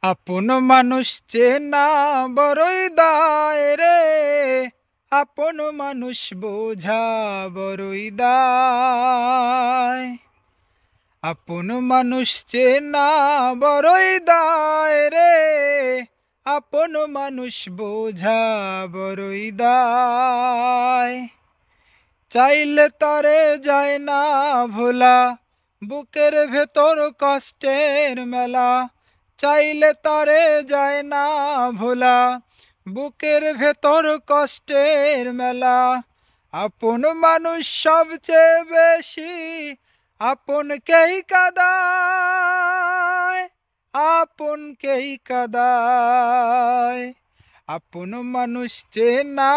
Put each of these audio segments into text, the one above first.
আপন মানুষ চেনা বড়ই দায় রে, আপন মানুষ বোঝা বড়ই দায়। আপন মানুষ চেনা বড়ই দায় রে, আপন মানুষ বোঝা বড়ই দায়। চাইলে তরে যায় না ভোলা, বুকের ভেতর কষ্টের মেলা। চাইলে তরে যায় না ভোলা, বুকের ভেতর কষ্টের মেলা। আপন মানুষ সবচেয়ে বেশি আপনকেই কাঁদায়, আপনকেই কাঁদায়। আপন মানুষ চেনা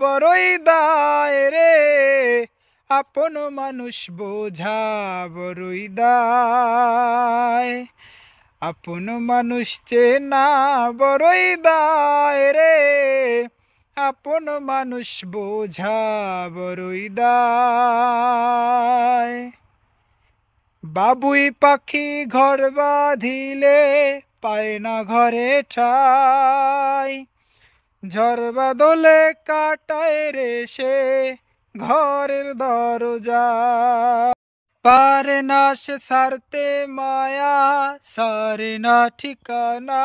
বড়ই দায় রে, আপন মানুষ বোঝা বড়ই দায়। আপন মানুষ চেনা বড়ই দায় রে, আপন মানুষ বোঝা বড়ই দায়। বাবুই পাখি ঘর বাঁধিলে পায় না ঘরে ঠাই, ঝড় বাদলে কাটায় রে সে ঘরের দরজা। পারে না সে ছাড়তে মায়া, সারে না ঠিকানা।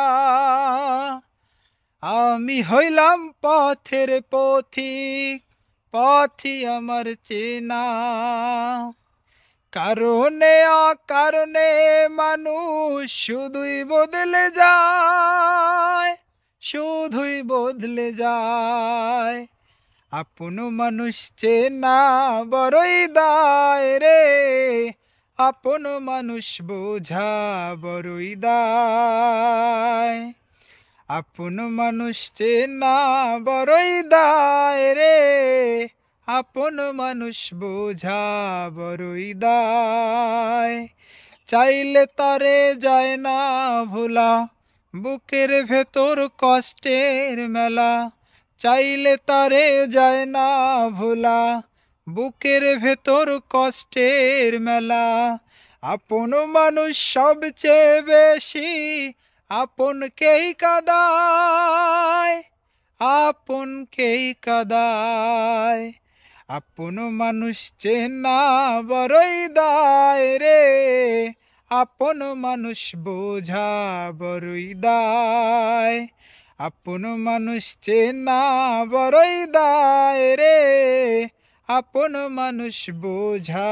আমি হইলাম পথের পথিক, পথই আমার চেনা। কারণে অকারণে মানুষ শুধুই বদলে যায়, শুধুই বদলে যায়। আপন মানুষ চেনা বড়ই দায় রে, আপন মানুষ বোঝা বড়ই দায়। আপন মানুষ চেনা বড়ই দায় রে, আপন মানুষ বোঝা বড়ই দায়। চাইলে তরে যায় না ভোলা, বুকের ভেতর কষ্টের মেলা। চাইলে তরে যায় না ভোলা, বুকের ভেতর কষ্টের মেলা। আপন মানুষ সবচেয়ে বেশি আপনকেই কাঁদায়, আপনকেই কাঁদায়। আপন মানুষ চেনা বড়ই দায় রে, আপন মানুষ বোঝা বড়ই দায়। আপন মানুষ চেনা বড়ই দায় রে, আপন মানুষ বোঝা